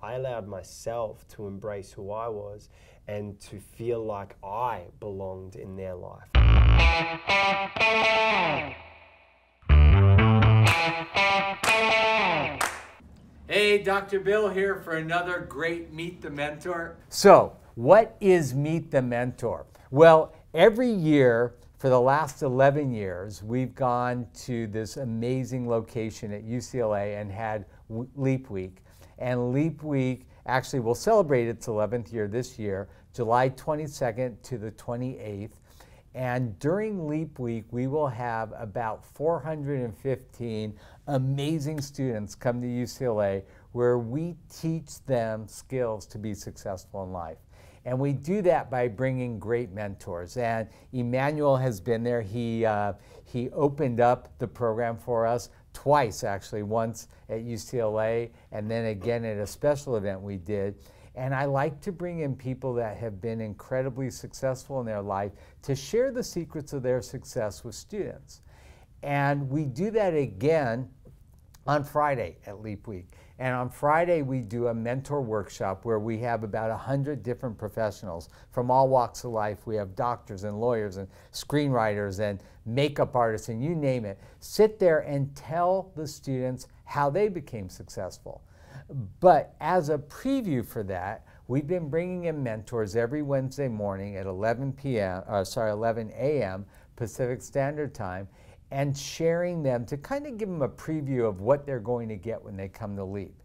I allowed myself to embrace who I was and to feel like I belonged in their life. Hey, Dr. Bill here for another great Meet the Mentor. So, what is Meet the Mentor? Well, every year for the last 11 years, we've gone to this amazing location at UCLA and had Leap Week. And Leap Week actually will celebrate its 11th year this year, July 22nd to the 28th. And during Leap Week, we will have about 415 amazing students come to UCLA where we teach them skills to be successful in life. And we do that by bringing great mentors. And Emmanuel has been there. He opened up the program for us twice, actually, once at UCLA and then again at a special event we did. And I like to bring in people that have been incredibly successful in their life to share the secrets of their success with students. And we do that again on Friday at Leap Week. And on Friday, we do a mentor workshop where we have about 100 different professionals from all walks of life. We have doctors and lawyers and screenwriters and makeup artists and you name it. Sit there and tell the students how they became successful. But as a preview for that, we've been bringing in mentors every Wednesday morning at 11 a.m. Pacific Standard Time and sharing them to kind of give them a preview of what they're going to get when they come to Leap.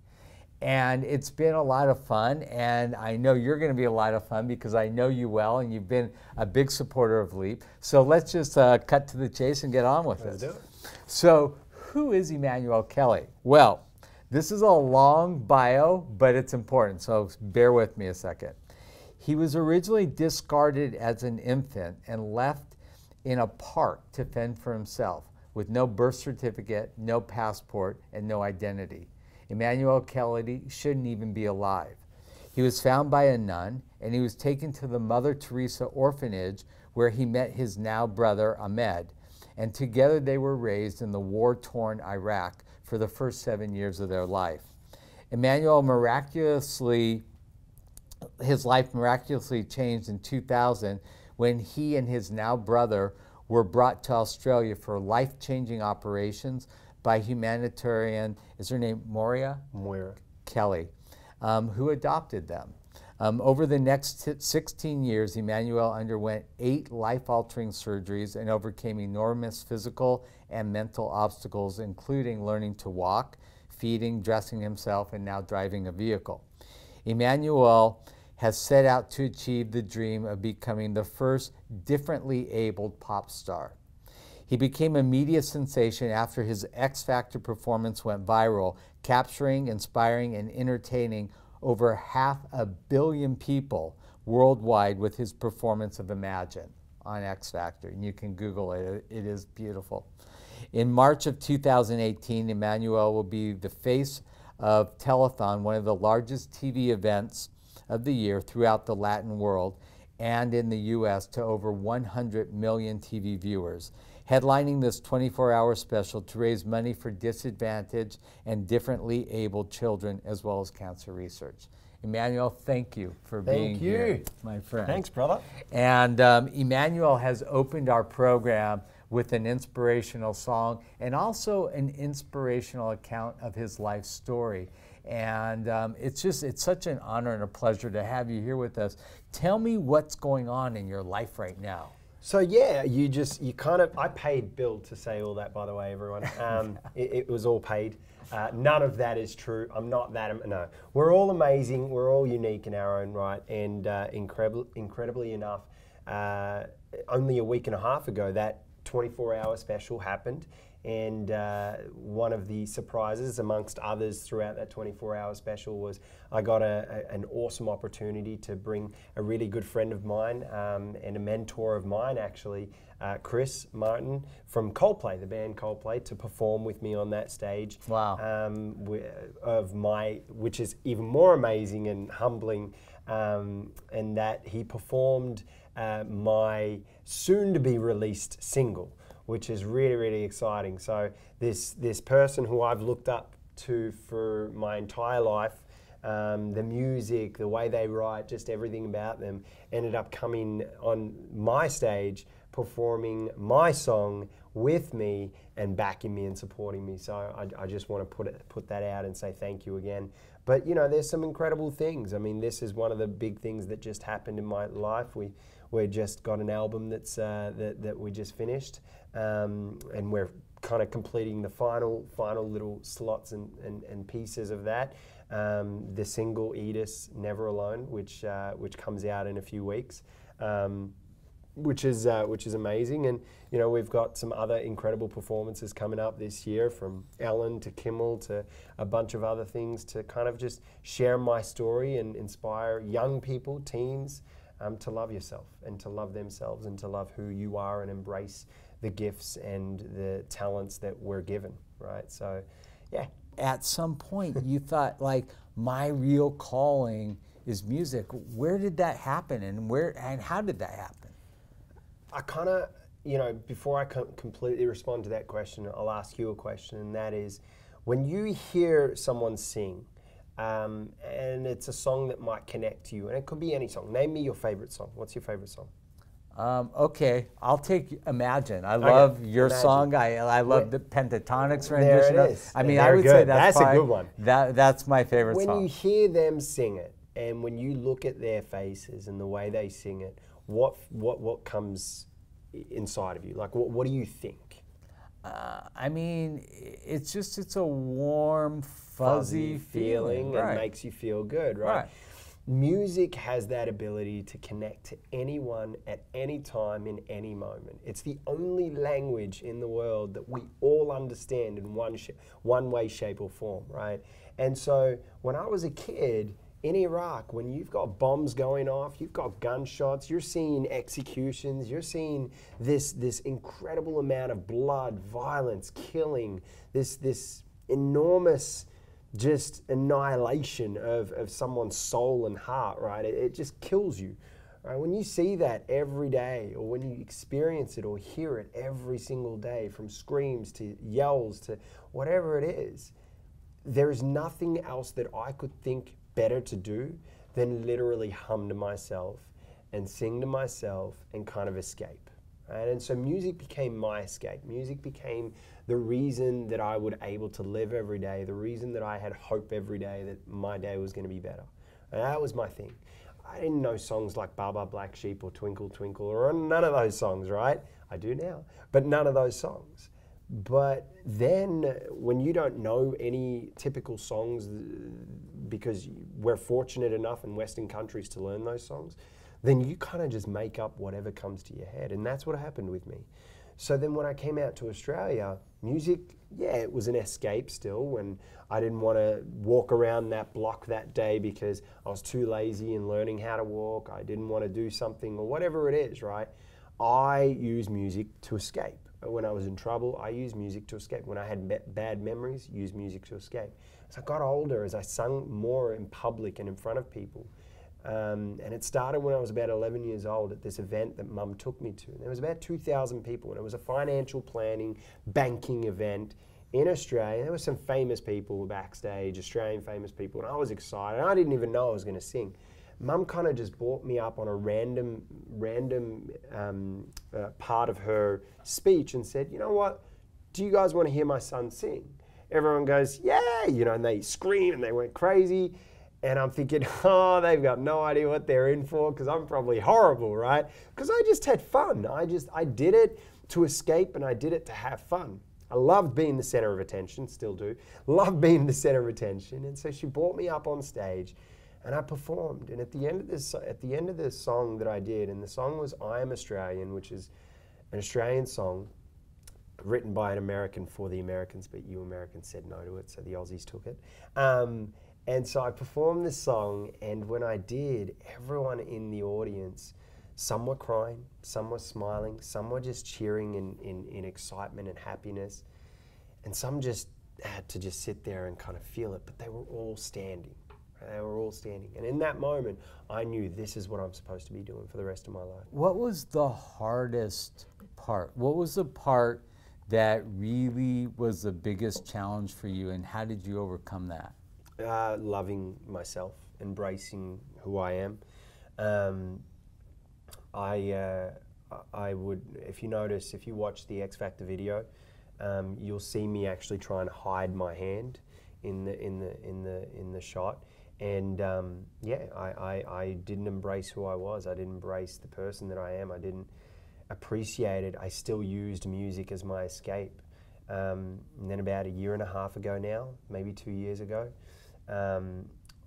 And it's been a lot of fun, and I know you're going to be a lot of fun because I know you well and you've been a big supporter of Leap. So let's just cut to the chase and get on with Let's it. do it. So who is Emmanuel Kelly? Well, this is a long bio, but it's important, so bear with me a second. He was originally discarded as an infant and left in a park to fend for himself with no birth certificate, no passport, and no identity. Emmanuel Kelly shouldn't even be alive. He was found by a nun, and he was taken to the Mother Teresa orphanage where he met his now brother Ahmed, and together they were raised in the war-torn Iraq for the first 7 years of their life. Emmanuel his life miraculously changed in 2000 when he and his now brother were brought to Australia for life-changing operations by humanitarian, is her name Moria Kelly, who adopted them. Over the next 16 years, Emmanuel underwent 8 life-altering surgeries and overcame enormous physical and mental obstacles, including learning to walk, feeding, dressing himself, and now driving a vehicle. Emmanuel has set out to achieve the dream of becoming the first differently abled pop star. He became a media sensation after his X Factor performance went viral, capturing, inspiring, and entertaining over 500 million people worldwide with his performance of Imagine on X Factor. And you can Google it, it is beautiful. In March of 2018, Emmanuel will be the face of Telethon, one of the largest TV events of the year throughout the Latin world and in the US to over 100 million TV viewers, headlining this 24-hour special to raise money for disadvantaged and differently abled children as well as cancer research. Emmanuel, thank you for being here, my friend. Thanks, brother. And Emmanuel has opened our program with an inspirational song and also an inspirational account of his life story. And it's such an honor and a pleasure to have you here with us. Tell me what's going on in your life right now. So yeah, I paid Bill to say all that, by the way, everyone. It was all paid. None of that is true. I'm not that, no. We're all amazing, we're all unique in our own right, and incredibly enough, only a week and a half ago, that 24-hour special happened. And one of the surprises amongst others throughout that 24-hour special was I got an awesome opportunity to bring a really good friend of mine and a mentor of mine actually, Chris Martin from Coldplay, the band Coldplay, to perform with me on that stage. Wow. Which is even more amazing and humbling, and that he performed my soon-to-be released single, which is really, really exciting. So this person who I've looked up to for my entire life, the music, the way they write, just everything about them, ended up coming on my stage, performing my song with me and backing me and supporting me. So I just want to put that out and say thank you again. But you know, there's some incredible things. I mean, this is one of the big things that just happened in my life. We just got an album that's that we just finished, and we're kind of completing the final little slots and pieces of that. The single "Edis Never Alone," which comes out in a few weeks. Which is amazing, and you know, we've got some other incredible performances coming up this year, from Ellen to Kimmel to a bunch of other things, to kind of just share my story and inspire young people, teens, to love yourself and to love themselves and to love who you are and embrace the gifts and the talents that we're given, right? So, yeah. At some point, you thought, like, my real calling is music. Where did that happen, and how did that happen? I kind of, you know, before I completely respond to that question, I'll ask you a question, and that is, when you hear someone sing, and it's a song that might connect to you, and it could be any song. Name me your favorite song. What's your favorite song? Okay, I'll take Imagine. I love your Imagine. Song. I love the Pentatonics There rendition. it is. I mean, They're I would good. say That's a good one. That's my favorite song. When you hear them sing it, and when you look at their faces and the way they sing it, what comes inside of you? Like, what do you think? I mean, it's a warm, fuzzy feeling. And makes you feel good, right? Music has that ability to connect to anyone at any time in any moment. It's the only language in the world that we all understand in one way, shape, or form, right? And so when I was a kid in Iraq, when you've got bombs going off, you've got gunshots, you're seeing executions, you're seeing this incredible amount of blood, violence, killing, this enormous just annihilation of someone's soul and heart, right? It just kills you. Right? When you see that every day, or when you experience it or hear it every single day, from screams to yells to whatever it is, there's nothing else that I could think better to do than literally hum to myself and sing to myself and kind of escape. Right? And so music became my escape. Music became the reason that I would able to live every day, the reason that I had hope every day that my day was going to be better. And that was my thing. I didn't know songs like Baba Black Sheep or Twinkle Twinkle or none of those songs, right? I do now, but none of those songs. But then when you don't know any typical songs, because we're fortunate enough in Western countries to learn those songs, then you kind of just make up whatever comes to your head. And that's what happened with me. So then when I came out to Australia, music, yeah, it was an escape still, when I didn't want to walk around that block that day because I was too lazy in learning how to walk. I didn't want to do something or whatever it is, right? I use music to escape. When I was in trouble, I used music to escape. When I had bad memories, used music to escape. As I got older, as I sung more in public and in front of people, and it started when I was about 11 years old at this event that Mum took me to. And there was about 2,000 people, and it was a financial planning, banking event in Australia. There were some famous people backstage, Australian famous people, and I was excited. I didn't even know I was going to sing. Mum kind of just brought me up on a random part of her speech and said, you know what, do you guys want to hear my son sing? Everyone goes, yeah, you know, and they scream and they went crazy. And I'm thinking, oh, they've got no idea what they're in for, because I'm probably horrible, right? Because I just had fun. I did it to escape, and I did it to have fun. I loved being the center of attention, still do. Love being the center of attention. And so she brought me up on stage, and I performed. And at the end of this song that I did, and the song was I Am Australian, which is an Australian song written by an American for the Americans, but you Americans said no to it, so the Aussies took it. And so I performed this song, and when I did, everyone in the audience, some were crying, some were smiling, some were just cheering in excitement and happiness, and some just had to just sit there and kind of feel it, but they were all standing. They were all standing. And in that moment, I knew this is what I'm supposed to be doing for the rest of my life. What was the hardest part? What was the part that really was the biggest challenge for you, and how did you overcome that? Loving myself, embracing who I am. I would, if you notice, if you watch the X Factor video, you'll see me actually trying to hide my hand in the shot. And yeah, I didn't embrace who I was. I didn't embrace the person that I am. I didn't appreciate it. I still used music as my escape. And then about 1.5 years ago now, maybe 2 years ago,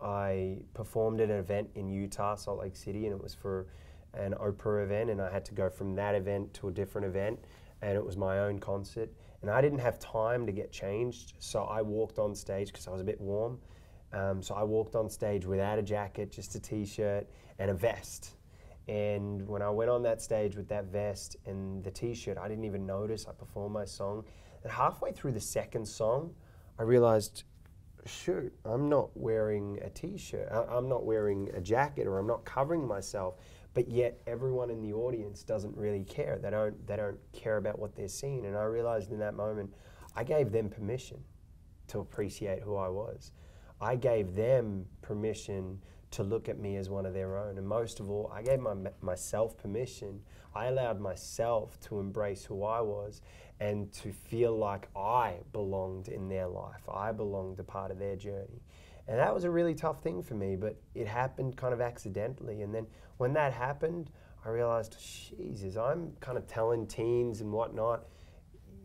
I performed at an event in Utah, Salt Lake City, and it was for an opera event, and I had to go from that event to a different event, and it was my own concert. And I didn't have time to get changed, so I walked on stage because I was a bit warm. So I walked on stage without a jacket, just a t-shirt and a vest. And when I went on that stage with that vest and the t-shirt, I didn't even notice. I performed my song. And halfway through the second song, I realized, shoot, I'm not wearing a t-shirt. I'm not wearing a jacket, or I'm not covering myself. But yet everyone in the audience doesn't really care. They don't care about what they're seeing. And I realized in that moment, I gave them permission to appreciate who I was. I gave them permission to look at me as one of their own. And most of all, I gave myself permission. I allowed myself to embrace who I was and to feel like I belonged in their life. I belonged a part of their journey. And that was a really tough thing for me, but it happened kind of accidentally. And then when that happened, I realized, Jesus, I'm kind of telling teens and whatnot,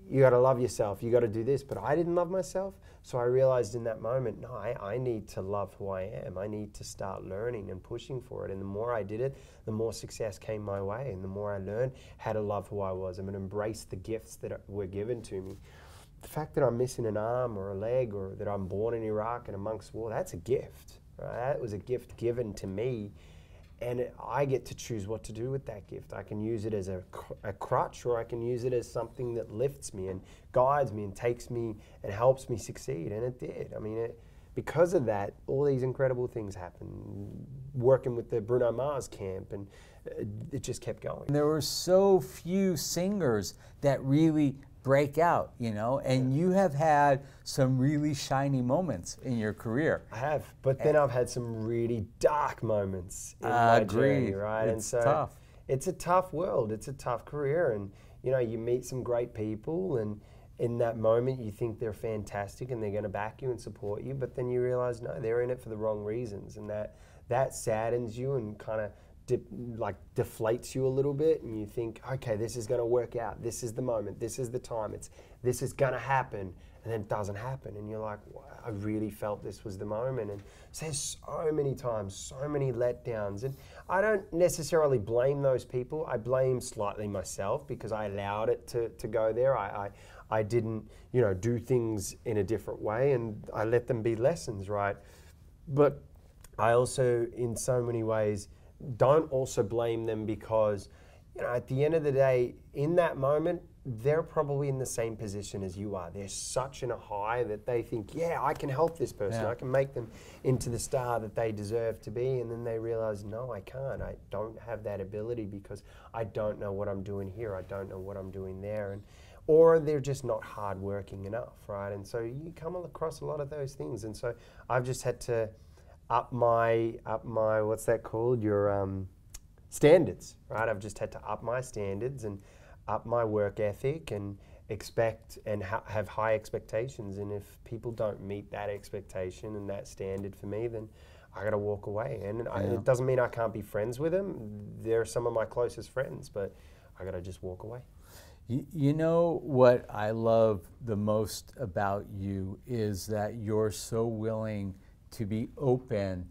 you got to love yourself, you got to do this, but I didn't love myself. So I realized in that moment, no, I need to love who I am. I need to start learning and pushing for it. And the more I did it, the more success came my way. And the more I learned how to love who I was and embrace the gifts that were given to me. The fact that I'm missing an arm or a leg, or that I'm born in Iraq and amongst war, that's a gift. Right? That was a gift given to me. And I get to choose what to do with that gift. I can use it as a crutch, or I can use it as something that lifts me and guides me and takes me and helps me succeed. And it did. I mean, because of that, all these incredible things happened. Working with the Bruno Mars camp, and it just kept going. There were so few singers that really break out, you know, and you have had some really shiny moments in your career. I have, but then I've had some really dark moments in my journey, right? It's tough. It's a tough world. It's a tough career, and you know, you meet some great people, and in that moment you think they're fantastic and they're going to back you and support you, but then you realize, no, they're in it for the wrong reasons, and that saddens you and kind of deflates you a little bit, and you think, okay, this is going to work out. This is the moment. This is the time. This is going to happen, and then it doesn't happen, and you're like, wow, I really felt this was the moment. And so there's so many times, so many letdowns, and I don't necessarily blame those people. I blame slightly myself because I allowed it to go there. I didn't, you know, do things in a different way, and I let them be lessons, right? But I also, in so many ways, don't also blame them because, you know, at the end of the day, in that moment, they're probably in the same position as you are. They're such in a high that they think, yeah, I can help this person. I can make them into the star that they deserve to be. And then they realize, no, I can't. I don't have that ability because I don't know what I'm doing here. I don't know what I'm doing there. Or they're just not hardworking enough, right? And so you come across a lot of those things. And so I've just had to up my what's that called? Your standards, right? I've just had to up my standards and up my work ethic and expect and have high expectations. And if people don't meet that expectation and that standard for me, then I got to walk away. And it doesn't mean I can't be friends with them. They're some of my closest friends, but I got to just walk away. You know what I love the most about you is that you're so willing to be open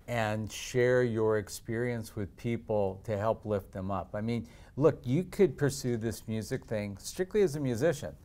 and share your experience with people to help lift them up. I mean, look, you could pursue this music thing strictly as a musician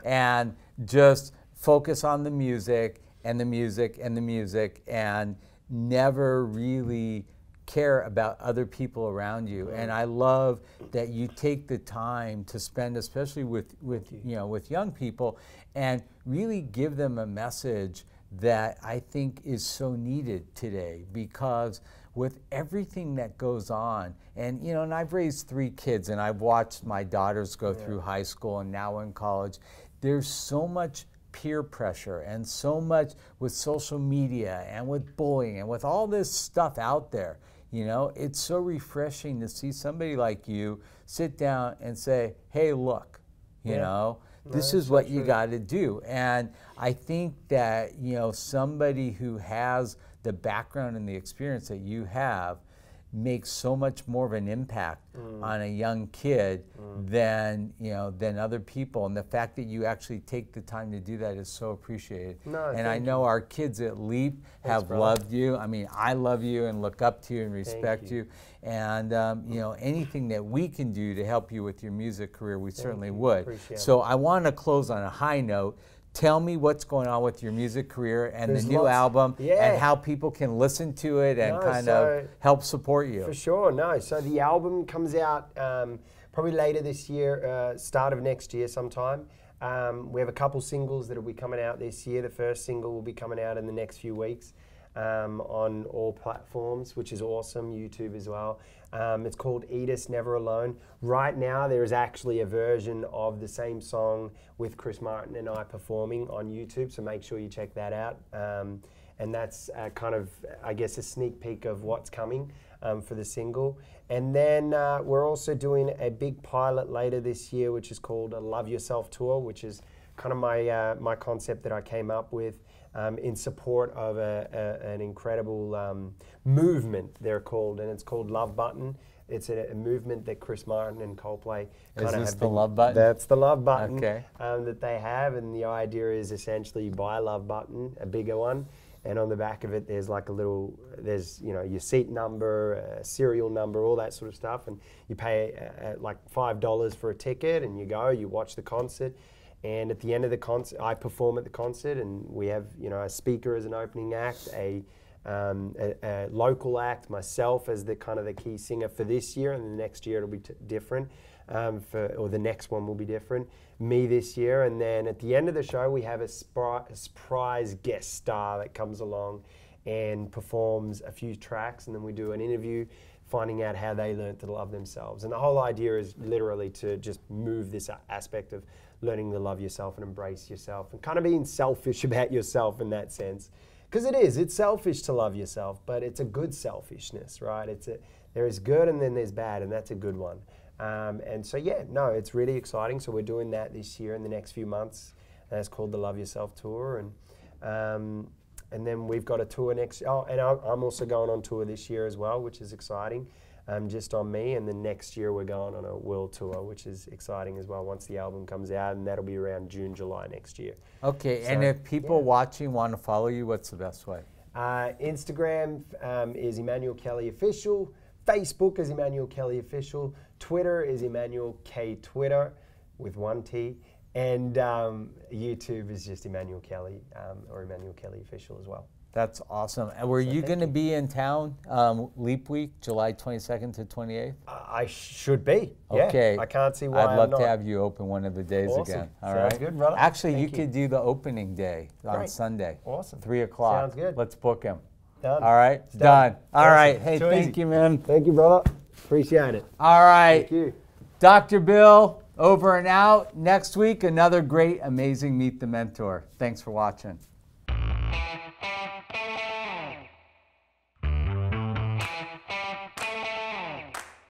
and just focus on the music and the music and the music and never really care about other people around you. And I love that you take the time to spend, especially with young people, and really give them a message that I think is so needed today, because with everything that goes on, and you know, and I've raised 3 kids and I've watched my daughters go through high school and now in college, there's so much peer pressure and so much with social media and with bullying and with all this stuff out there, you know, it's so refreshing to see somebody like you sit down and say, hey, look, you know, this is what you got to do. And I think that, you know, somebody who has the background and the experience that you have makes so much more of an impact on a young kid than, you know, than other people. And the fact that you actually take the time to do that is so appreciated. And I know our kids at Leap have loved you. I mean, I love you and look up to you and respect you. And, you know, anything that we can do to help you with your music career, we certainly would. So I want to close on a high note. Tell me what's going on with your music career and the new album and how people can listen to it and kind of help support you. For sure, so the album comes out probably later this year, start of next year sometime. We have a couple singles that will be coming out this year. The first single will be coming out in the next few weeks on all platforms, which is awesome, YouTube as well. It's called Eat Us Never Alone. Right now there is actually a version of the same song with Chris Martin and I performing on YouTube, so make sure you check that out. And that's kind of, I guess, a sneak peek of what's coming for the single. And then we're also doing a big pilot later this year, which is called a Love Yourself Tour, which is kind of my concept that I came up with in support of an incredible movement, they're called, and it's called Love Button. It's a movement that Chris Martin and Coldplay kind of have. Is this the Love Button? That's the Love Button that they have, and the idea is essentially you buy a Love Button, a bigger one, and on the back of it there's like a little, there's, you know, your seat number, serial number, all that sort of stuff, and you pay like $5 for a ticket, and you go, you watch the concert. And at the end of the concert, I perform at the concert, and we have, you know, a speaker as an opening act, a local act, myself as the kind of the key singer for this year, and the next year it'll be different, or the next one will be different. Me this year, and then at the end of the show we have a surprise guest star that comes along and performs a few tracks, and then we do an interview finding out how they learned to love themselves. And the whole idea is literally to just move this aspect of learning to love yourself and embrace yourself and kind of being selfish about yourself in that sense. Because it's selfish to love yourself, but it's a good selfishness, right? There is good and then there's bad, and that's a good one. And so it's really exciting. So we're doing that this year in the next few months. And it's called the Love Yourself Tour. And then we've got a tour next, and I'm also going on tour this year as well, which is exciting, just on me. And then next year we're going on a world tour, which is exciting as well once the album comes out, and that'll be around June, July next year. Okay, so, and if people watching want to follow you, what's the best way? Instagram is Emmanuel Kelly Official. Facebook is Emmanuel Kelly Official. Twitter is Emmanuel K Twitter with 1 T. And YouTube is just Emmanuel Kelly or Emmanuel Kelly Official as well. That's awesome. And were you going to be in town Leap Week, July 22nd to 28th? I should be. Okay. Yeah. I can't see why I'd love I'm not. to have you open one of the days again. All Sounds right. good, brother. Actually, you could do the opening day on Sunday. Awesome. 3 o'clock. Sounds good. Let's book him. Done. All right. It's done. All awesome. right. Hey, Too thank easy. you, man. Thank you, brother. Appreciate it. All right. Thank you. Dr. Bill, over and out. Next week, another great, amazing Meet the Mentor. Thanks for watching.